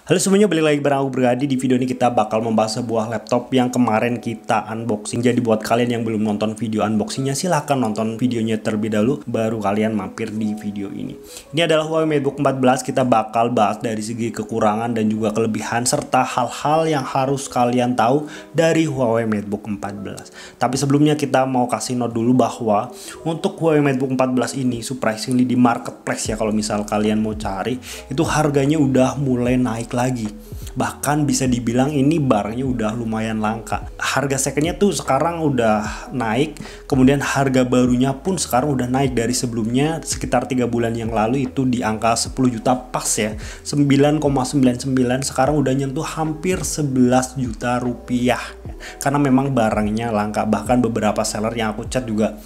Halo semuanya, balik lagi bareng aku Brigadi. Di video ini kita bakal membahas sebuah laptop yang kemarin kita unboxing. Jadi buat kalian yang belum nonton video unboxingnya, silahkan nonton videonya terlebih dahulu, baru kalian mampir di video ini. Ini adalah Huawei MateBook 14. Kita bakal bahas dari segi kekurangan dan juga kelebihan, serta hal-hal yang harus kalian tahu dari Huawei MateBook 14. Tapi sebelumnya kita mau kasih note dulu bahwa untuk Huawei MateBook 14 ini, surprisingly di marketplace ya, kalau misal kalian mau cari, itu harganya udah mulai naik lagi. Bahkan bisa dibilang ini barangnya udah lumayan langka. Harga secondnya tuh sekarang udah naik, kemudian harga barunya pun sekarang udah naik dari sebelumnya sekitar 3 bulan yang lalu itu di angka 10 juta pas ya, 9,99, sekarang udah nyentuh hampir 11 juta rupiah. Karena memang barangnya langka, bahkan beberapa seller yang aku chat juga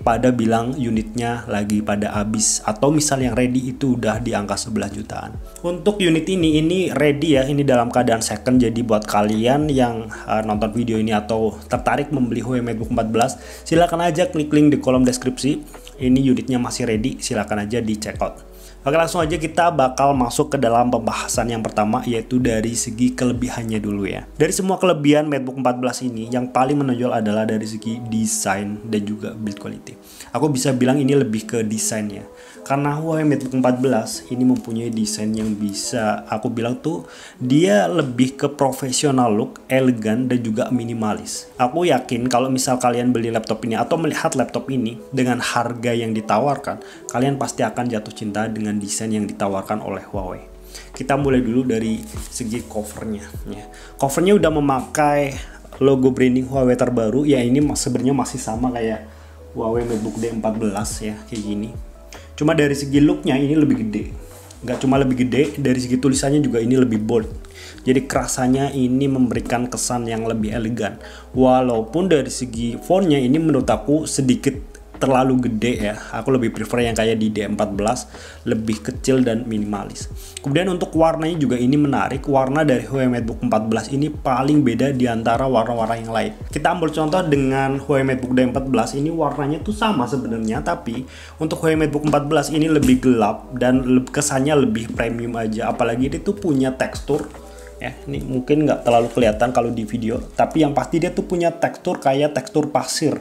pada bilang unitnya lagi pada habis, atau misal yang ready itu udah di angka 11 jutaan. Untuk unit ini ready ya, ini dalam keadaan second. Jadi buat kalian yang nonton video ini atau tertarik membeli Huawei MateBook 14, silakan aja klik link di kolom deskripsi. Ini unitnya masih ready, silakan aja di check out. Oke, langsung aja kita bakal masuk ke dalam pembahasan yang pertama, yaitu dari segi kelebihannya dulu ya. Dari semua kelebihan MateBook 14 ini, yang paling menonjol adalah dari segi desain dan juga build quality. Aku bisa bilang ini lebih ke desainnya. Karena Huawei MateBook 14 ini mempunyai desain yang bisa aku bilang tuh dia lebih ke profesional look, elegan, dan juga minimalis. Aku yakin kalau misal kalian beli laptop ini atau melihat laptop ini dengan harga yang ditawarkan, kalian pasti akan jatuh cinta dengan desain yang ditawarkan oleh Huawei. Kita mulai dulu dari segi covernya ya. Covernya udah memakai logo branding Huawei terbaru ya. Ini sebenarnya masih sama kayak Huawei MateBook D14 ya, kayak gini. Cuma dari segi looknya ini lebih gede. Nggak cuma lebih gede, dari segi tulisannya juga ini lebih bold. Jadi kerasanya ini memberikan kesan yang lebih elegan. Walaupun dari segi fontnya ini menurut aku sedikit terlalu gede ya. Aku lebih prefer yang kayak di D14, lebih kecil dan minimalis. Kemudian untuk warnanya juga ini menarik. Warna dari Huawei MateBook 14 ini paling beda di antara warna-warna yang lain. Kita ambil contoh dengan Huawei MateBook D14, ini warnanya tuh sama sebenarnya, tapi untuk Huawei MateBook 14 ini lebih gelap dan kesannya lebih premium aja. Apalagi dia tuh punya tekstur ya, ini mungkin nggak terlalu kelihatan kalau di video, tapi yang pasti dia tuh punya tekstur kayak tekstur pasir.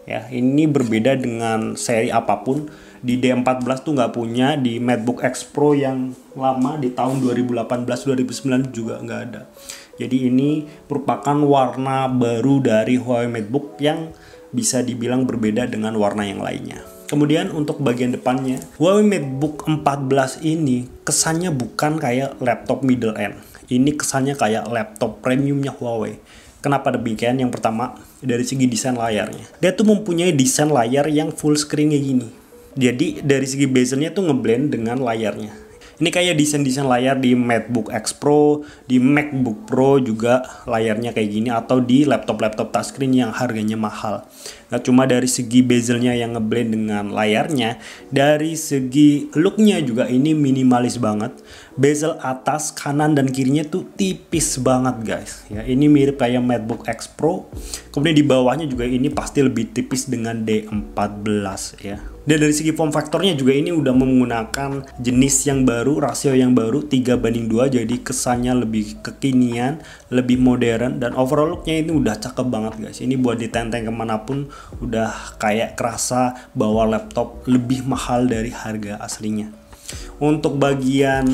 Ya, ini berbeda dengan seri apapun. Di D14 tuh nggak punya, di MateBook X Pro yang lama di tahun 2018-2009 juga nggak ada. Jadi ini merupakan warna baru dari Huawei MateBook yang bisa dibilang berbeda dengan warna yang lainnya. Kemudian untuk bagian depannya, Huawei MateBook 14 ini kesannya bukan kayak laptop middle end. Ini kesannya kayak laptop premiumnya Huawei. Kenapa demikian? Yang pertama, dari segi desain layarnya. Dia tuh mempunyai desain layar yang full screen kayak gini. Jadi dari segi bezelnya tuh ngeblend dengan layarnya. Ini kayak desain-desain layar di MateBook X Pro, di MacBook Pro juga layarnya kayak gini, atau di laptop-laptop touchscreen yang harganya mahal. Nah, cuma dari segi bezelnya yang ngeblend dengan layarnya, dari segi looknya juga ini minimalis banget. Bezel atas, kanan, dan kirinya tuh tipis banget guys. Ya, ini mirip kayak MateBook X Pro. Kemudian di bawahnya juga ini pasti lebih tipis dengan D14 ya. Dan dari segi form factornya juga ini udah menggunakan jenis yang baru, rasio yang baru 3:2, jadi kesannya lebih kekinian, lebih modern, dan overall looknya ini udah cakep banget guys. Ini buat ditenteng kemanapun udah kayak kerasa bahwa laptop lebih mahal dari harga aslinya. Untuk bagian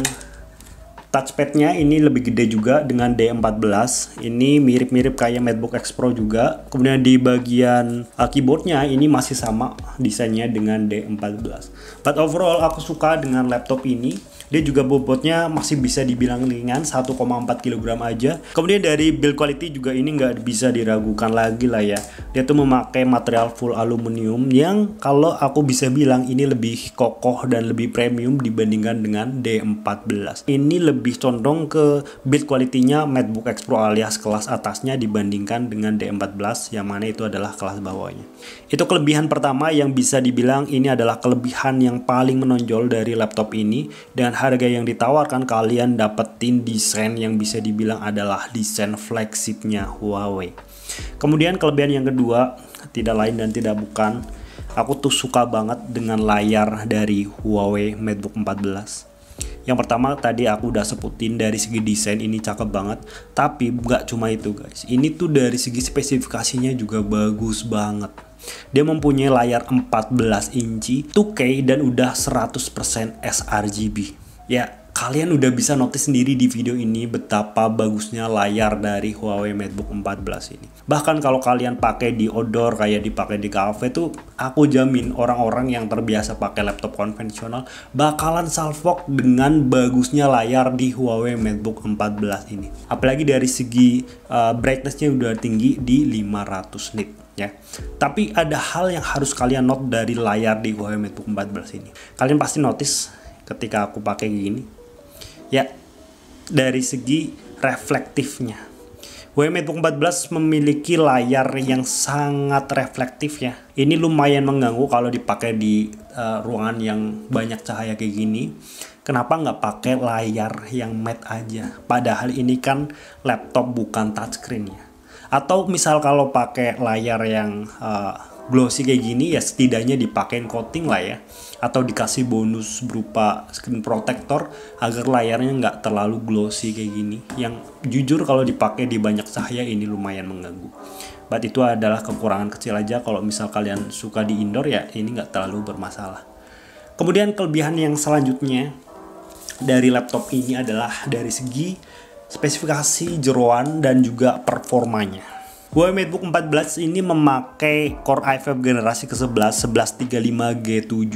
touchpadnya ini lebih gede juga dengan D14. Ini mirip-mirip kayak MateBook X Pro juga. Kemudian di bagian keyboardnya ini masih sama desainnya dengan D14. But overall aku suka dengan laptop ini. Dia juga bobotnya masih bisa dibilang ringan, 1,4 kg aja. Kemudian dari build quality juga ini nggak bisa diragukan lagi lah ya. Dia tuh memakai material full aluminium yang kalau aku bisa bilang ini lebih kokoh dan lebih premium dibandingkan dengan D14. Ini lebih condong ke build quality-nya MateBook X Pro alias kelas atasnya dibandingkan dengan D14 yang mana itu adalah kelas bawahnya. Itu kelebihan pertama yang bisa dibilang ini adalah kelebihan yang paling menonjol dari laptop ini. Dan harga yang ditawarkan, kalian dapetin desain yang bisa dibilang adalah desain flagshipnya Huawei. Kemudian kelebihan yang kedua, tidak lain dan tidak bukan, aku tuh suka banget dengan layar dari Huawei MateBook 14. Yang pertama tadi aku udah sebutin, dari segi desain ini cakep banget. Tapi nggak cuma itu guys, ini tuh dari segi spesifikasinya juga bagus banget. Dia mempunyai layar 14 inci 2K dan udah 100% sRGB. Ya, kalian udah bisa notice sendiri di video ini betapa bagusnya layar dari Huawei MateBook 14 ini. Bahkan kalau kalian pakai di outdoor kayak dipakai di cafe tuh, aku jamin orang-orang yang terbiasa pakai laptop konvensional bakalan salfok dengan bagusnya layar di Huawei MateBook 14 ini. Apalagi dari segi brightness-nya udah tinggi di 500 nit ya. Tapi ada hal yang harus kalian note dari layar di Huawei MateBook 14 ini. Kalian pasti notice ketika aku pakai gini. Ya, dari segi reflektifnya, Huawei MateBook 14 memiliki layar yang sangat reflektif ya. Ini lumayan mengganggu kalau dipakai di ruangan yang banyak cahaya kayak gini. Kenapa nggak pakai layar yang matte aja? Padahal ini kan laptop bukan touchscreen ya. Atau misal kalau pakai layar yang glossy kayak gini ya, setidaknya dipakein coating lah ya, atau dikasih bonus berupa screen protector agar layarnya nggak terlalu glossy kayak gini, yang jujur kalau dipakai di banyak cahaya ini lumayan mengganggu. But itu adalah kekurangan kecil aja. Kalau misal kalian suka di indoor ya ini nggak terlalu bermasalah. Kemudian kelebihan yang selanjutnya dari laptop ini adalah dari segi spesifikasi jeroan dan juga performanya. Huawei MateBook 14 ini memakai Core i5 generasi ke-11 1135G7.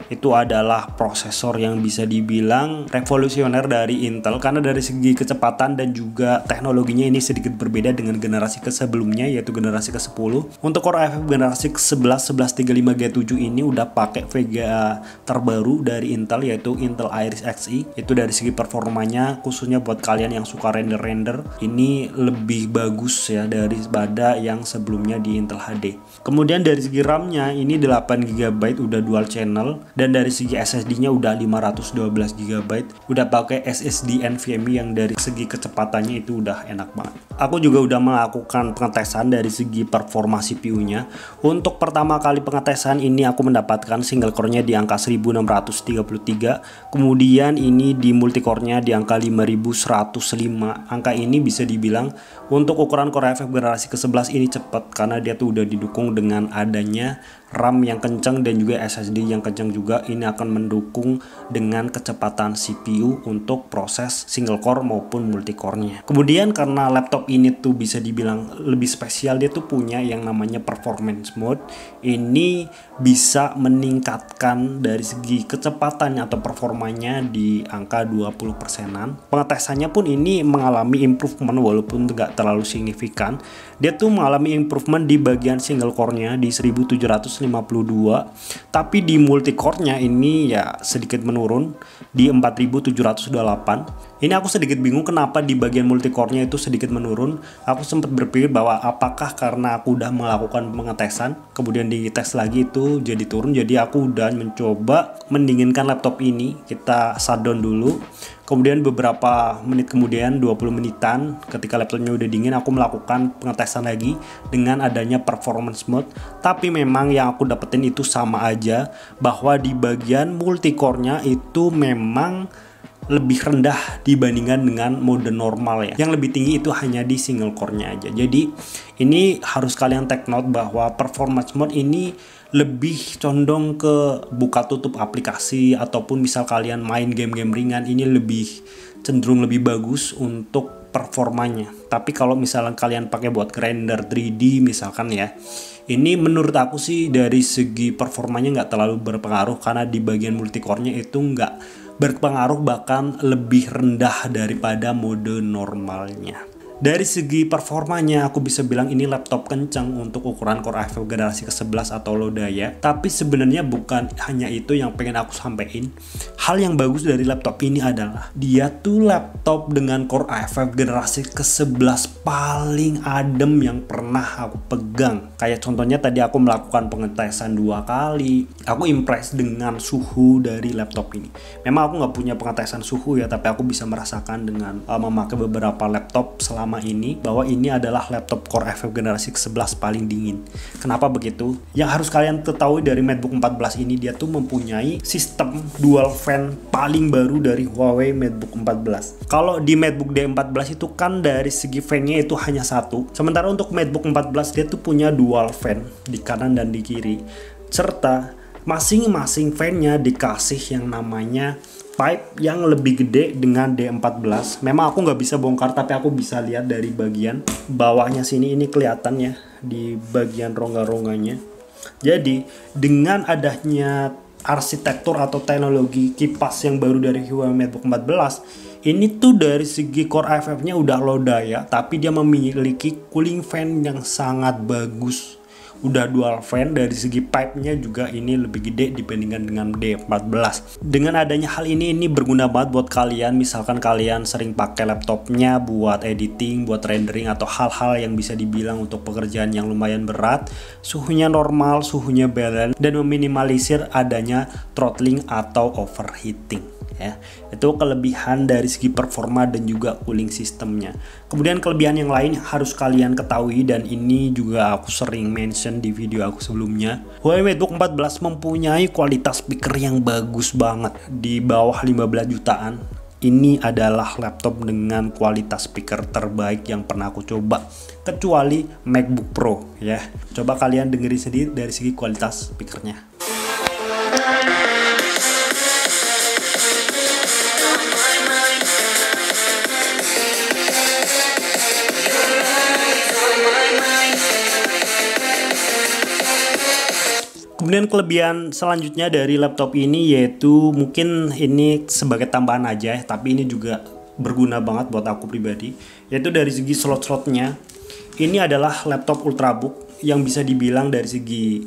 Itu adalah prosesor yang bisa dibilang revolusioner dari Intel, karena dari segi kecepatan dan juga teknologinya ini sedikit berbeda dengan generasi sebelumnya, yaitu generasi ke-10. Untuk Core i5 generasi ke-11 1135G7 ini udah pakai VGA terbaru dari Intel, yaitu Intel Iris Xe. Itu dari segi performanya, khususnya buat kalian yang suka render-render, ini lebih bagus ya dari pada yang sebelumnya di Intel HD. Kemudian dari segi RAM-nya ini 8GB udah dual channel, dan dari segi SSD-nya udah 512GB, udah pakai SSD NVMe yang dari segi kecepatannya itu udah enak banget. Aku juga udah melakukan pengetesan dari segi performa CPU-nya. Untuk pertama kali pengetesan ini aku mendapatkan single core-nya di angka 1633, kemudian ini di multicore-nya di angka 5105. Angka ini bisa dibilang untuk ukuran Core i5 generasi ke-11 ini cepat, karena dia tuh udah didukung dengan adanya RAM yang kencang dan juga SSD yang kencang juga. Ini akan mendukung dengan kecepatan CPU untuk proses single core maupun multicore-nya. Kemudian karena laptop ini tuh bisa dibilang lebih spesial, dia tuh punya yang namanya performance mode. Ini bisa meningkatkan dari segi kecepatan atau performanya di angka 20%-an. Pengetesannya pun ini mengalami improvement walaupun nggak terlalu signifikan. Dia tuh mengalami improvement di bagian single core-nya di 1752, tapi di multicore-nya ini ya sedikit menurun di 4708. Ini aku sedikit bingung kenapa di bagian multicore-nya itu sedikit menurun. Aku sempat berpikir bahwa apakah karena aku udah melakukan pengetesan kemudian dites lagi itu jadi turun. Jadi aku udah mencoba mendinginkan laptop ini, kita shutdown dulu. Kemudian beberapa menit kemudian, 20 menitan, ketika laptopnya udah dingin, aku melakukan pengetesan lagi dengan adanya performance mode. Tapi memang yang aku dapetin itu sama aja, bahwa di bagian multicore-nya itu memang lebih rendah dibandingkan dengan mode normal ya. Yang lebih tinggi itu hanya di single core-nya aja. Jadi ini harus kalian take note bahwa performance mode ini lebih condong ke buka tutup aplikasi, ataupun misal kalian main game-game ringan, ini lebih cenderung lebih bagus untuk performanya. Tapi kalau misalnya kalian pakai buat render 3D misalkan ya, ini menurut aku sih dari segi performanya nggak terlalu berpengaruh, karena di bagian multicore-nya itu nggak berpengaruh, bahkan lebih rendah daripada mode normalnya. Dari segi performanya aku bisa bilang ini laptop kencang untuk ukuran Core i5 generasi ke-11 atau low daya. Tapi sebenarnya bukan hanya itu yang pengen aku sampaikan. Hal yang bagus dari laptop ini adalah dia tuh laptop dengan Core i5 generasi ke-11 paling adem yang pernah aku pegang. Kayak contohnya tadi aku melakukan pengetesan 2 kali. Aku impress dengan suhu dari laptop ini. Memang aku nggak punya pengetesan suhu ya, tapi aku bisa merasakan dengan memakai beberapa laptop selama nama ini bahwa ini adalah laptop Core i5 generasi ke-11 paling dingin. Kenapa begitu? Yang harus kalian ketahui dari MateBook 14 ini, dia tuh mempunyai sistem dual fan paling baru dari Huawei MateBook 14. Kalau di MateBook D14 itu kan dari segi fan-nya itu hanya satu. Sementara untuk MateBook 14 dia tuh punya dual fan di kanan dan di kiri. Serta masing-masing fan-nya dikasih yang namanya pipe yang lebih gede dengan D14. Memang aku nggak bisa bongkar, tapi aku bisa lihat dari bagian bawahnya sini, ini kelihatan ya di bagian rongga-rongganya. Jadi dengan adanya arsitektur atau teknologi kipas yang baru dari Huawei MateBook 14, ini tuh dari segi Core i5-nya udah low daya, tapi dia memiliki cooling fan yang sangat bagus. Udah dual fan, dari segi pipe-nya juga ini lebih gede dibandingkan dengan D14. Dengan adanya hal ini berguna banget buat kalian, misalkan kalian sering pakai laptopnya buat editing, buat rendering, atau hal-hal yang bisa dibilang untuk pekerjaan yang lumayan berat. Suhunya normal, suhunya balance, dan meminimalisir adanya throttling atau overheating. Ya, itu kelebihan dari segi performa dan juga cooling sistemnya. Kemudian kelebihan yang lain harus kalian ketahui, dan ini juga aku sering mention di video aku sebelumnya. Huawei MateBook 14 mempunyai kualitas speaker yang bagus banget, di bawah 15 jutaan. Ini adalah laptop dengan kualitas speaker terbaik yang pernah aku coba, kecuali MacBook Pro ya. Coba kalian dengerin sedikit dari segi kualitas speakernya. Kemudian kelebihan selanjutnya dari laptop ini yaitu, mungkin ini sebagai tambahan aja ya, tapi ini juga berguna banget buat aku pribadi, yaitu dari segi slot-slotnya. Ini adalah laptop ultrabook yang bisa dibilang dari segi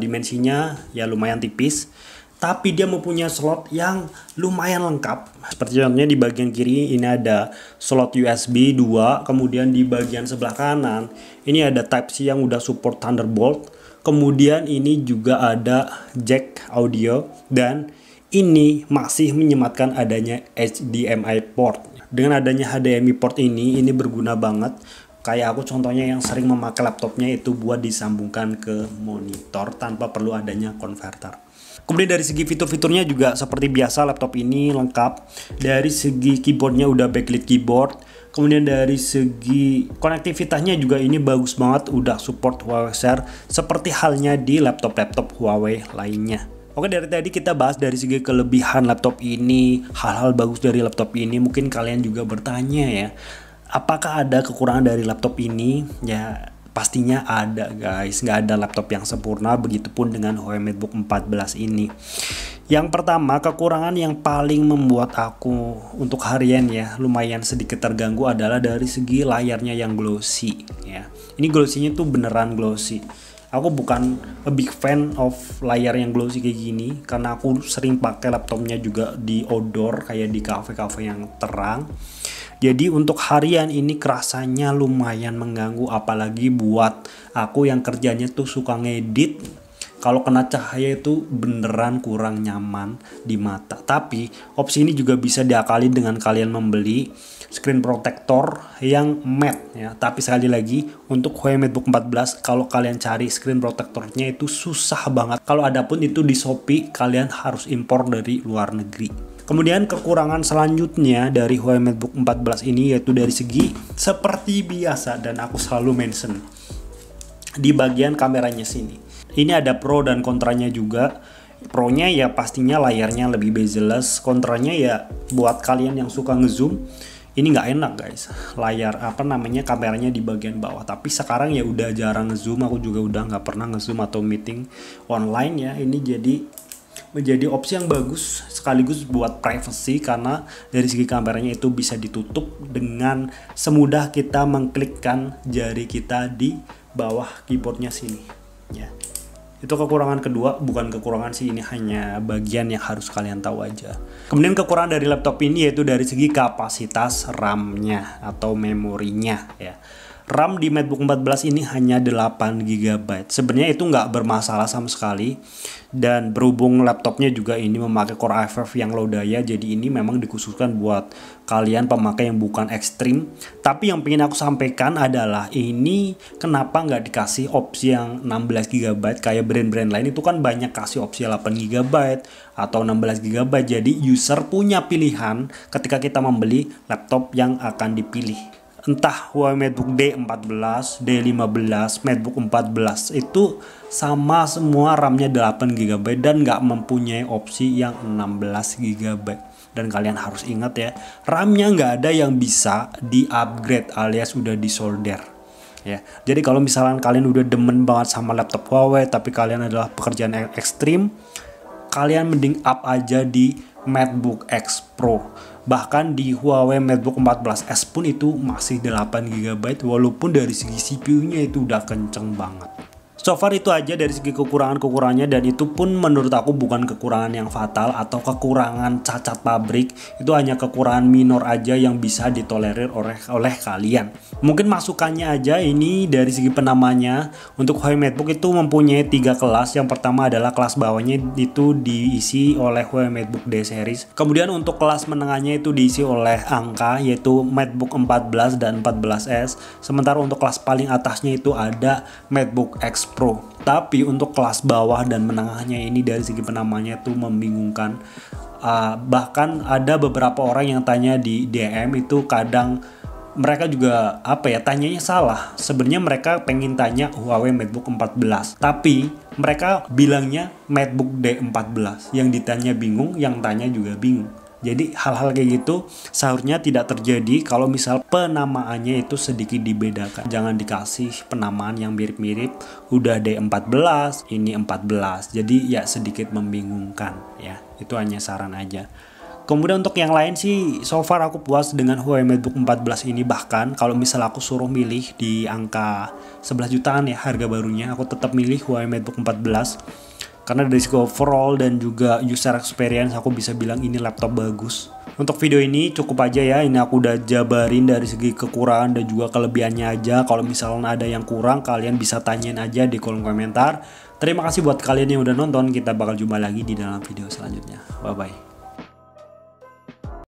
dimensinya ya lumayan tipis, tapi dia mempunyai slot yang lumayan lengkap. Seperti contohnya di bagian kiri ini ada slot USB 2, kemudian di bagian sebelah kanan ini ada Type-C yang udah support Thunderbolt. Kemudian ini juga ada jack audio, dan ini masih menyematkan adanya HDMI port. Dengan adanya HDMI port ini berguna banget. Kayak aku contohnya yang sering memakai laptopnya itu buat disambungkan ke monitor tanpa perlu adanya konverter. Kemudian dari segi fitur-fiturnya juga seperti biasa, laptop ini lengkap. Dari segi keyboardnya udah backlit keyboard. Kemudian dari segi konektivitasnya juga ini bagus banget, udah support Huawei Share seperti halnya di laptop-laptop Huawei lainnya. Oke, dari tadi kita bahas dari segi kelebihan laptop ini, hal-hal bagus dari laptop ini. Mungkin kalian juga bertanya ya, apakah ada kekurangan dari laptop ini? Ya pastinya ada guys, nggak ada laptop yang sempurna, begitupun dengan Huawei MateBook 14 ini. Yang pertama, kekurangan yang paling membuat aku untuk harian ya lumayan sedikit terganggu adalah dari segi layarnya yang glossy ya. Ini glossy-nya tuh beneran glossy. Aku bukan a big fan of layar yang glossy kayak gini, karena aku sering pakai laptopnya juga di outdoor kayak di cafe-cafe yang terang. Jadi untuk harian ini kerasanya lumayan mengganggu, apalagi buat aku yang kerjanya tuh suka ngedit. Kalau kena cahaya itu beneran kurang nyaman di mata. Tapi opsi ini juga bisa diakali dengan kalian membeli screen protector yang matte ya. Tapi sekali lagi untuk Huawei MateBook 14 kalau kalian cari screen protectornya itu susah banget. Kalau ada pun itu di Shopee, kalian harus impor dari luar negeri. Kemudian kekurangan selanjutnya dari Huawei MateBook 14 ini yaitu dari segi seperti biasa, dan aku selalu mention di bagian kameranya sini. Ini ada pro dan kontranya juga. Pro-nya ya pastinya layarnya lebih bezel-less. Kontranya ya buat kalian yang suka ngezoom, ini nggak enak guys. Layar kameranya di bagian bawah. Tapi sekarang ya udah jarang ngezoom. Aku juga udah nggak pernah ngezoom atau meeting online ya. Ini menjadi opsi yang bagus sekaligus buat privacy, karena dari segi kameranya itu bisa ditutup dengan semudah kita mengklikkan jari kita di bawah keyboardnya sini ya. Itu kekurangan kedua, bukan kekurangan sih, ini hanya bagian yang harus kalian tahu aja. Kemudian kekurangan dari laptop ini yaitu dari segi kapasitas RAM-nya atau memorinya ya. RAM di MacBook 14 ini hanya 8 GB. Sebenarnya itu nggak bermasalah sama sekali. Dan berhubung laptopnya juga ini memakai Core i5 yang low daya, jadi ini memang dikhususkan buat kalian pemakai yang bukan ekstrim. Tapi yang pengen aku sampaikan adalah ini kenapa nggak dikasih opsi yang 16 GB kayak brand-brand lain itu kan banyak kasih opsi 8 GB atau 16 GB. Jadi user punya pilihan ketika kita membeli laptop yang akan dipilih. Entah Huawei MateBook D14, D15, MateBook 14 itu sama semua RAM-nya 8 GB dan nggak mempunyai opsi yang 16 GB. Dan kalian harus ingat ya, RAM-nya nggak ada yang bisa di-upgrade alias udah disolder. Ya, jadi kalau misalnya kalian udah demen banget sama laptop Huawei tapi kalian adalah pekerjaan ekstrim, kalian mending up aja di MateBook X Pro. Bahkan di Huawei MateBook 14s pun itu masih 8 GB walaupun dari segi CPU-nya itu udah kenceng banget. So far itu aja dari segi kekurangan-kekurangannya, dan itu pun menurut aku bukan kekurangan yang fatal atau kekurangan cacat pabrik. Itu hanya kekurangan minor aja yang bisa ditolerir oleh kalian. Mungkin masukannya aja ini dari segi penamanya. Untuk Huawei MateBook itu mempunyai 3 kelas. Yang pertama adalah kelas bawahnya itu diisi oleh Huawei MateBook D series. Kemudian untuk kelas menengahnya itu diisi oleh angka yaitu MateBook 14 dan 14s. Sementara untuk kelas paling atasnya itu ada MateBook X Pro. Tapi untuk kelas bawah dan menengahnya ini dari segi penamanya itu membingungkan. Bahkan ada beberapa orang yang tanya di DM itu kadang mereka juga tanyanya salah. Sebenarnya mereka pengen tanya Huawei MateBook 14, tapi mereka bilangnya MateBook D14. Yang ditanya bingung, yang tanya juga bingung. Jadi hal-hal kayak gitu seharusnya tidak terjadi kalau misal penamaannya itu sedikit dibedakan. Jangan dikasih penamaan yang mirip-mirip. Udah D14, ini 14. Jadi ya sedikit membingungkan ya. Itu hanya saran aja. Kemudian untuk yang lain sih so far aku puas dengan Huawei MateBook 14 ini. Bahkan kalau misal aku suruh milih di angka 11 jutaan ya harga barunya, aku tetap milih Huawei MateBook 14. Karena dari segi overall dan juga user experience aku bisa bilang ini laptop bagus. Untuk video ini cukup aja ya. Ini aku udah jabarin dari segi kekurangan dan juga kelebihannya aja. Kalau misalnya ada yang kurang kalian bisa tanyain aja di kolom komentar. Terima kasih buat kalian yang udah nonton. Kita bakal jumpa lagi di dalam video selanjutnya. Bye bye.